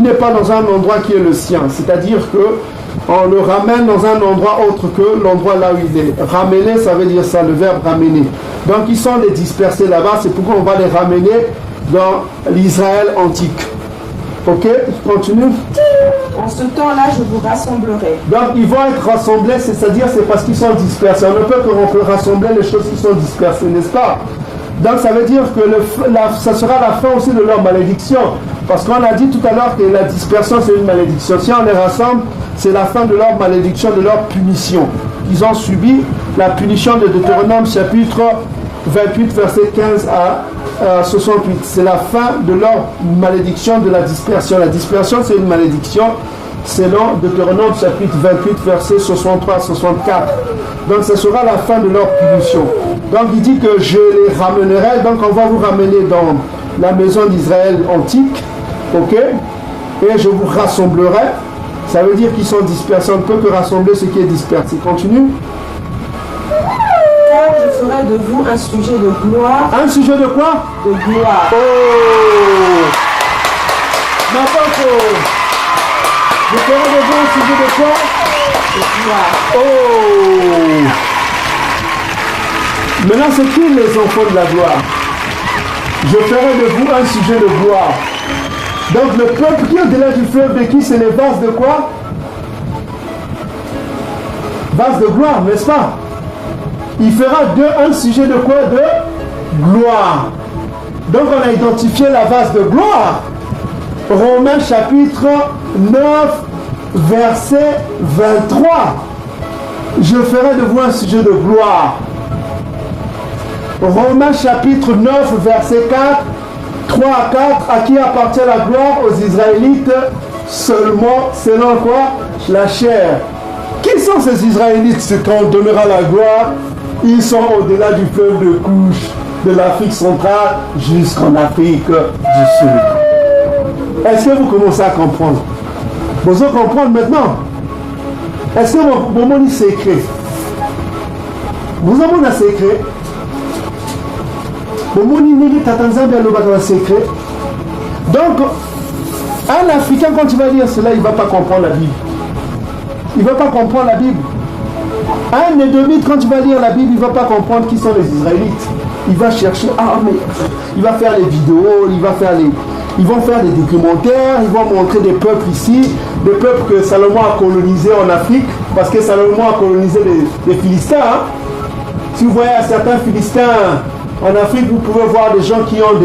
n'est pas dans un endroit qui est le sien. C'est-à-dire qu'on le ramène dans un endroit autre que l'endroit là où il est. Ramener, ça veut dire ça, le verbe ramener. Donc ils sont les dispersés là-bas, c'est pourquoi on va les ramener dans l'Israël antique. Ok, continue. En ce temps-là, je vous rassemblerai. Donc ils vont être rassemblés, c'est-à-dire c'est parce qu'ils sont dispersés. On ne peut que rassembler les choses qui sont dispersées, n'est-ce pas? Donc ça veut dire que ça sera la fin aussi de leur malédiction. Parce qu'on a dit tout à l'heure que la dispersion c'est une malédiction. Si on les rassemble, c'est la fin de leur malédiction, de leur punition. Ils ont subi la punition de Deutéronome chapitre 28 verset 15 à 68. C'est la fin de leur malédiction de la dispersion. La dispersion c'est une malédiction selon Deutéronome chapitre 28 verset 63 à 64. Donc ce sera la fin de leur punition. Donc il dit que je les ramènerai. Donc on va vous ramener dans la maison d'Israël antique. Ok? Et je vous rassemblerai. Ça veut dire qu'ils sont dispersés. On ne peut que rassembler ce qui est dispersé. Continue. Car je ferai de vous un sujet de gloire. Un sujet de quoi? De gloire. Oh! Non, pas faux. Je ferai de vous un sujet de quoi? De gloire. Oh! Maintenant, c'est qui les enfants de la gloire? Je ferai de vous un sujet de gloire. Donc le peuple qui est au-delà du fleuve de qui, c'est les vases de quoi? Vases de gloire, n'est-ce pas? Il fera un sujet de quoi? De gloire. Donc on a identifié la vase de gloire. Romains chapitre 9, verset 23. Je ferai de vous un sujet de gloire. Romains chapitre 9, verset 4. 3 à 4, à qui appartient la gloire? Aux Israélites seulement, selon quoi? La chair. Qui sont ces Israélites? C'est quand on donnera la gloire. Ils sont au-delà du fleuve de Couche, de l'Afrique centrale jusqu'en Afrique du Sud. Est-ce que vous commencez à comprendre? Vous allez comprendre maintenant? Est-ce que mon monde est secret? Vous avez un secret? Donc, un Africain, quand tu vas dire cela, il ne va pas comprendre la Bible. Il ne va pas comprendre la Bible. Un Édomite, quand tu vas lire la Bible, il ne va pas comprendre qui sont les Israélites. Il va chercher, mais il va faire les vidéos, ils vont faire des documentaires, ils vont montrer des peuples ici, des peuples que Salomon a colonisés en Afrique, parce que Salomon a colonisé les Philistins. Hein. Si vous voyez certains Philistins en Afrique, vous pouvez voir des gens qui ont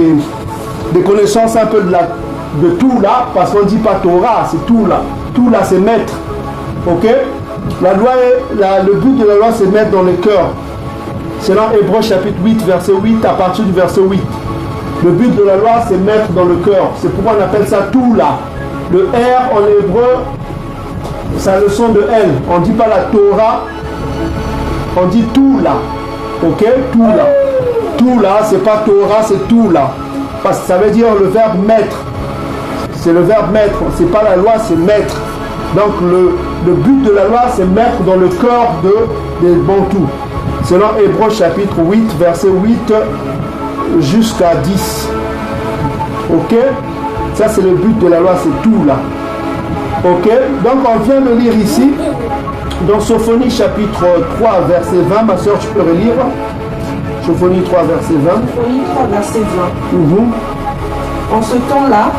des connaissances un peu de tout là, parce qu'on ne dit pas Torah, c'est tout là. Tout là, c'est mettre. Ok? La loi le but de la loi, c'est mettre dans le cœur. C'est dans Hébreux chapitre 8, verset 8, à partir du verset 8. Le but de la loi, c'est mettre dans le cœur. C'est pourquoi on appelle ça tout là. Le R en hébreu, c'est le son de L. On ne dit pas la Torah, on dit tout là. Ok? Tout là. Tout là, c'est pas Torah, c'est tout là. Parce que ça veut dire le verbe mettre. C'est le verbe mettre. C'est pas la loi, c'est mettre. Donc le but de la loi, c'est mettre dans le cœur des Bantous. Selon Hébreux chapitre 8, verset 8 jusqu'à 10. Ok? Ça c'est le but de la loi, c'est tout là. Ok? Donc on vient de lire ici, dans Sophonie chapitre 3, verset 20. Ma soeur, tu peux relire? Sophonie 3, verset 20. Sophonie 3, verset 20. En ce temps-là,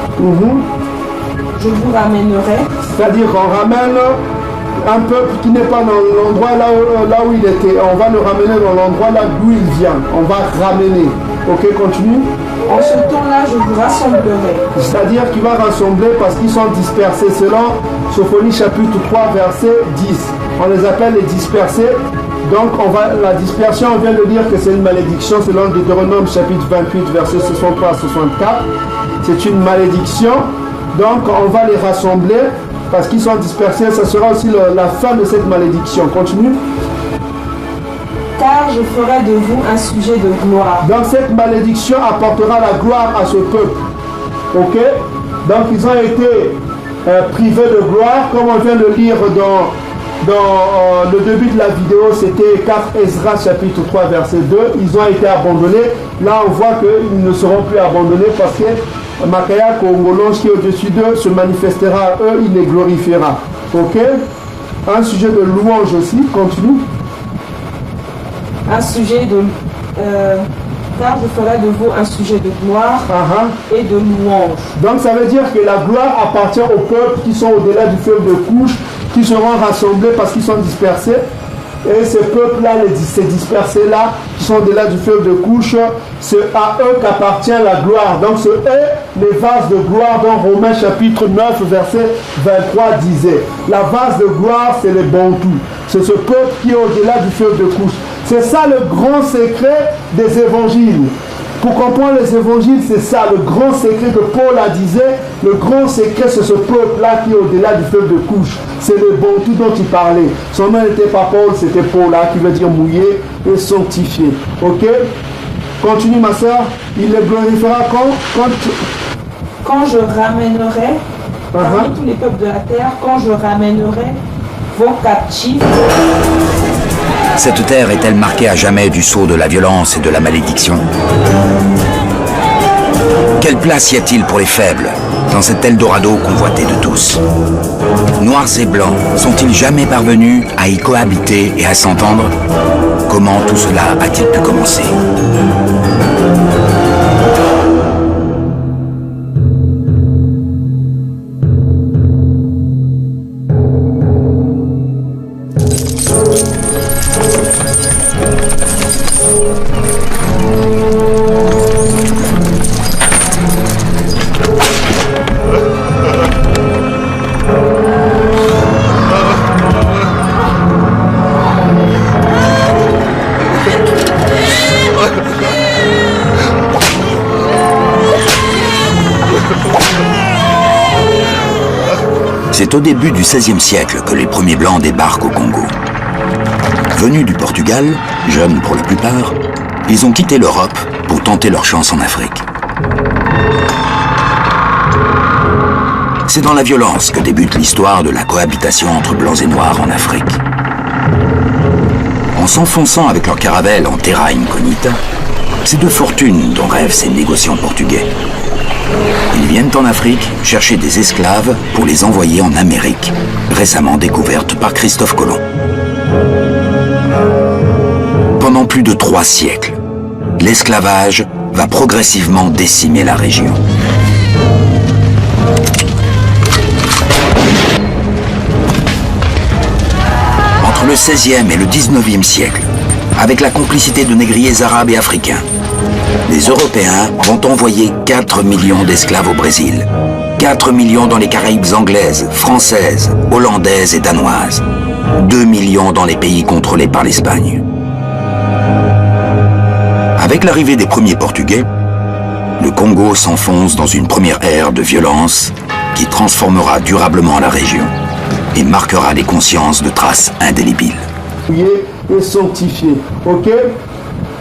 je vous ramènerai. C'est-à-dire qu'on ramène un peuple qui n'est pas dans l'endroit là où il était. On va le ramener dans l'endroit là d'où il vient. On va ramener. Ok, continue. En ce temps-là, je vous rassemblerai. C'est-à-dire qu'il va rassembler parce qu'ils sont dispersés. Selon Sophonie chapitre 3, verset 10. On les appelle les dispersés. Donc la dispersion, on vient de dire que c'est une malédiction selon Deutéronome chapitre 28, verset 63 à 64. C'est une malédiction. Donc on va les rassembler parce qu'ils sont dispersés. Ça sera aussi la fin de cette malédiction. Continue. Car je ferai de vous un sujet de gloire. Donc cette malédiction apportera la gloire à ce peuple. Ok? Donc ils ont été privés de gloire, comme on vient de lire dans le début de la vidéo, c'était 4 Ezra chapitre 3 verset 2. Ils ont été abandonnés. Là on voit qu'ils ne seront plus abandonnés parce que Makaya Congolose qui est au-dessus d'eux se manifestera à eux, il les glorifiera. Ok? Un sujet de louange aussi, continue. Un sujet de... car je ferai de vous un sujet de gloire et de louange. Donc ça veut dire que la gloire appartient aux peuples qui sont au-delà du fleuve de couche, qui seront rassemblés parce qu'ils sont dispersés. Et ces peuples-là, ces dispersés-là, qui sont au-delà du fleuve de couche, c'est à eux qu'appartient la gloire. Donc c'est eux les vases de gloire dont Romains chapitre 9, verset 23 disait. La vase de gloire, c'est les Bantous. C'est ce peuple qui est au-delà du fleuve de couche. C'est ça le grand secret des évangiles. Pour comprendre les évangiles, c'est ça le grand secret que Paul a disait. Le grand secret, c'est ce peuple-là qui est au-delà du fleuve de couche. C'est le Bantou dont il parlait. Son nom n'était pas Paul, c'était Paul-là, qui veut dire mouillé et sanctifié. Ok? Continue ma soeur. Il les glorifiera quand je ramènerai parmi tous les peuples de la terre, quand je ramènerai vos captifs. Cette terre est-elle marquée à jamais du sceau de la violence et de la malédiction? Quelle place y a-t-il pour les faibles dans cet Eldorado convoité de tous? Noirs et blancs sont-ils jamais parvenus à y cohabiter et à s'entendre? Comment tout cela a-t-il pu commencer? C'est au début du XVIe siècle que les premiers Blancs débarquent au Congo. Venus du Portugal, jeunes pour la plupart, ils ont quitté l'Europe pour tenter leur chance en Afrique. C'est dans la violence que débute l'histoire de la cohabitation entre Blancs et Noirs en Afrique. En s'enfonçant avec leur caravelle en terra incognita, c'est de fortune dont rêvent ces négociants portugais. Ils viennent en Afrique chercher des esclaves pour les envoyer en Amérique, récemment découverte par Christophe Colomb. Pendant plus de 3 siècles, l'esclavage va progressivement décimer la région. Entre le XVIe et le XIXe siècle, avec la complicité de négriers arabes et africains, les Européens vont envoyer 4 millions d'esclaves au Brésil, 4 millions dans les Caraïbes anglaises, françaises, hollandaises et danoises, 2 millions dans les pays contrôlés par l'Espagne. Avec l'arrivée des premiers Portugais, le Congo s'enfonce dans une première ère de violence qui transformera durablement la région et marquera les consciences de traces indélébiles. Et sanctifié, ok?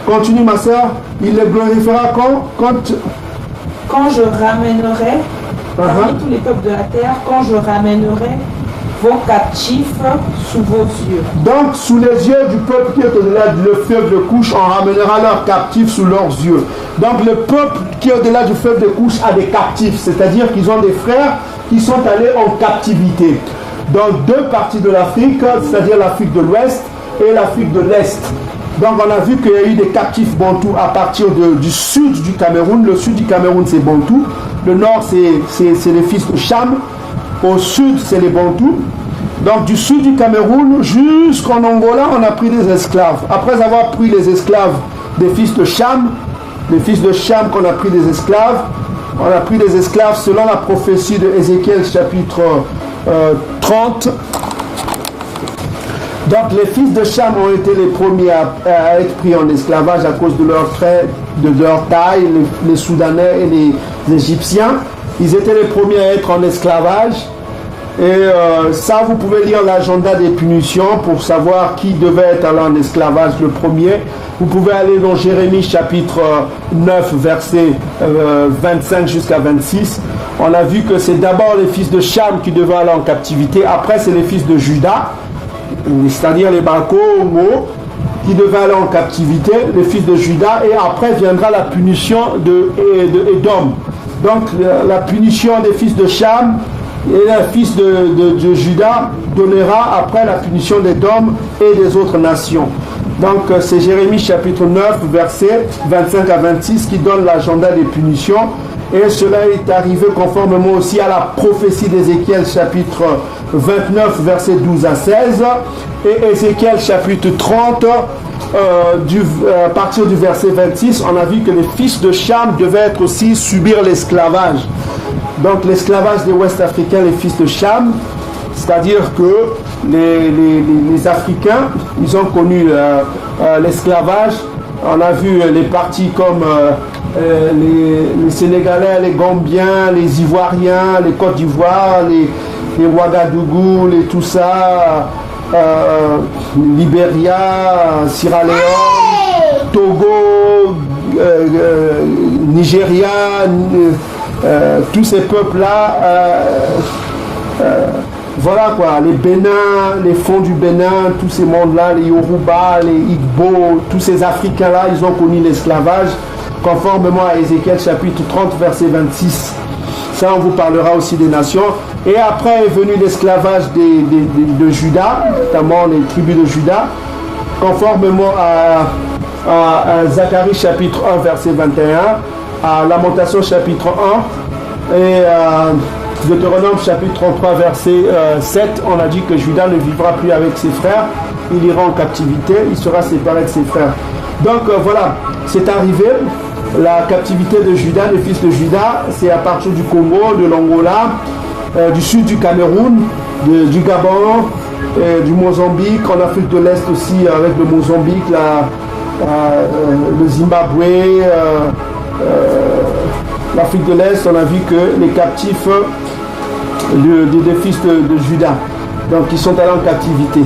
Continue ma soeur, il les glorifiera quand je ramènerai parmi tous les peuples de la terre, quand je ramènerai vos captifs sous vos yeux. Donc sous les yeux du peuple qui est au-delà du fleuve de couche, on ramènera leurs captifs sous leurs yeux. Donc le peuple qui est au-delà du fleuve de couche a des captifs, c'est-à-dire qu'ils ont des frères qui sont allés en captivité dans 2 parties de l'Afrique, c'est-à-dire l'Afrique de l'Ouest et l'Afrique de l'Est. Donc on a vu qu'il y a eu des captifs bantous à partir du sud du Cameroun. Le sud du Cameroun c'est bantou, le nord c'est les fils de Cham, au sud c'est les bantous. Donc du sud du Cameroun jusqu'en Angola on a pris des esclaves. Après avoir pris les esclaves des fils de Cham, qu'on a pris des esclaves, on a pris des esclaves selon la prophétie de Ézéchiel chapitre 30. Donc les fils de Cham ont été les premiers à être pris en esclavage à cause de leur trait, de leur taille, les Soudanais et les Égyptiens. Ils étaient les premiers à être en esclavage. Et ça, vous pouvez lire l'agenda des punitions pour savoir qui devait être allé en esclavage le premier. Vous pouvez aller dans Jérémie chapitre 9, verset 25 jusqu'à 26. On a vu que c'est d'abord les fils de Cham qui devaient aller en captivité. Après, c'est les fils de Juda, c'est-à-dire les Bakongo, qui devaient aller en captivité, les fils de Juda, et après viendra la punition de Édom. Donc la punition des fils de Cham et les fils de Juda donnera après la punition d'Édom et des autres nations. Donc c'est Jérémie chapitre 9 versets 25 à 26 qui donne l'agenda des punitions, et cela est arrivé conformément aussi à la prophétie d'Ézéchiel chapitre 29 versets 12 à 16 et Ézéchiel chapitre 30 à partir du verset 26. On a vu que les fils de Cham devaient aussi subir l'esclavage. Donc l'esclavage des Ouest-Africains, les fils de Cham, c'est-à-dire que les Africains, ils ont connu l'esclavage. On a vu les partis comme les Sénégalais, les Gambiens, les Ivoiriens, les Côte d'Ivoire, les Ouagadougou, les tout ça, Libéria, Sierra Leone, Togo, Nigeria, tous ces peuples-là, voilà quoi, les Bénin, les fonds du Bénin, tous ces mondes-là, les Yoruba, les Igbo, tous ces Africains-là, ils ont connu l'esclavage, conformément à Ézéchiel chapitre 30, verset 26. Ça, on vous parlera aussi des nations. Et après est venu l'esclavage de Juda, notamment les tribus de Juda, conformément à Zacharie chapitre 1, verset 21, à Lamentation chapitre 1 et Deutéronome chapitre 33 verset 7, on a dit que Juda ne vivra plus avec ses frères, il ira en captivité, il sera séparé de ses frères. Donc voilà, c'est arrivé, la captivité de Juda, les fils de Juda, c'est à partir du Congo, de l'Angola, du sud du Cameroun, du Gabon, du Mozambique, en Afrique de l'Est aussi avec le Mozambique, le Zimbabwe, l'Afrique de l'Est, on a vu que les captifs des fils de Juda, donc ils sont allés en captivité.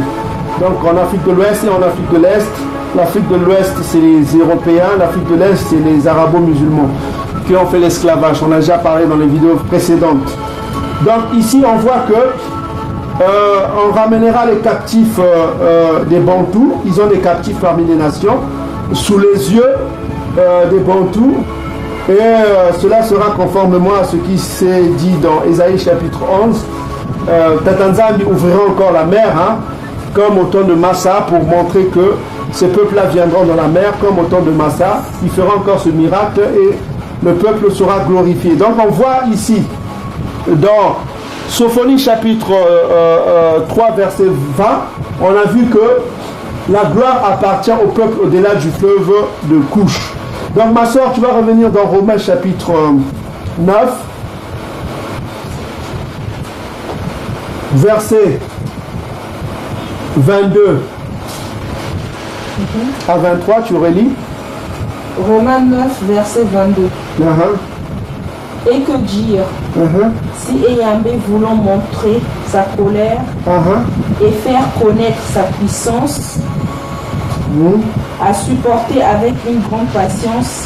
Donc en Afrique de l'Ouest et en Afrique de l'Est, l'Afrique de l'Ouest c'est les Européens, l'Afrique de l'Est c'est les Arabo-musulmans qui ont fait l'esclavage. On a déjà parlé dans les vidéos précédentes. Donc ici on voit que on ramènera les captifs des Bantous. Ils ont des captifs parmi les nations sous les yeux des Bantous. Et cela sera conformément à ce qui s'est dit dans Ésaïe chapitre 11. Tatanzambi ouvrira encore la mer, comme au temps de Massa, pour montrer que ces peuples-là viendront dans la mer, comme au temps de Massa. Il fera encore ce miracle et le peuple sera glorifié. Donc on voit ici, dans Sophonie chapitre 3 verset 20, on a vu que la gloire appartient au peuple au-delà du fleuve de Couche. Donc ma soeur, tu vas revenir dans Romains chapitre 9, verset 22 à 23, tu relis. Romains 9, verset 22. Et que dire si Eyambé voulant montrer sa colère et faire connaître sa puissance, a supporté avec une grande patience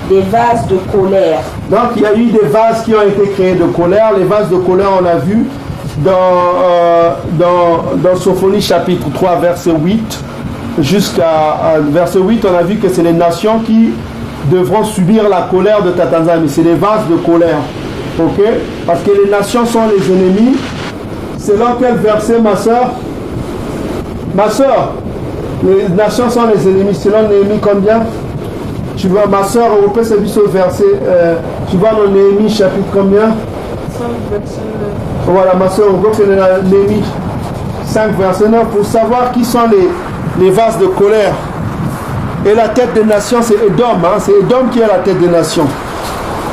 des vases de colère. Donc il y a eu des vases qui ont été créés de colère. Les vases de colère, on a vu dans Sophonie chapitre 3 verset 8 jusqu'à verset 8, on a vu que c'est les nations qui devront subir la colère de Tatanzambi. C'est les vases de colère, ok? Parce que les nations sont les ennemis. Selon quel verset, ma soeur? Ma soeur, les nations sont les ennemis. Selon Néhémie combien? Tu vois, ma soeur, on peut se dire au verset, tu vois dans Néhémie chapitre combien? 5 verset 9. Voilà, ma soeur, on peut faire Néhémie 5 verset 9 pour savoir qui sont les vases de colère. Et la tête des nations, c'est Édom. C'est Édom qui est la tête des nations.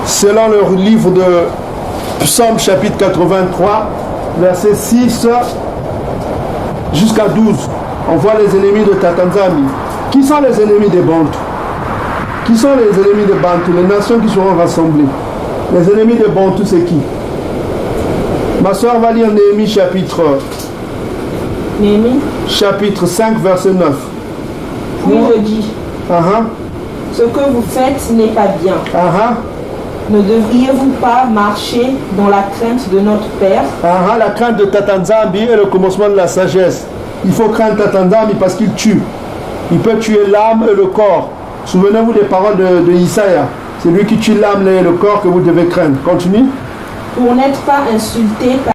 Selon le livre de Psaume chapitre 83, verset 6 jusqu'à 12. On voit les ennemis de Tatanzambi. Qui sont les ennemis des Bantous? Qui sont les ennemis des Bantous? Les nations qui seront rassemblées. Les ennemis des Bantous, c'est qui? Ma soeur va lire Néhémie chapitre 5, verset 9. Oui, je dis. Ce que vous faites n'est pas bien. Ne devriez-vous pas marcher dans la crainte de notre Père? La crainte de Tatanzambi est le commencement de la sagesse. Il faut craindre Tatanzambi parce qu'il tue. Il peut tuer l'âme et le corps. Souvenez-vous des paroles de Isaïe. C'est lui qui tue l'âme et le corps que vous devez craindre. Continue. Pour n'être pas insulté par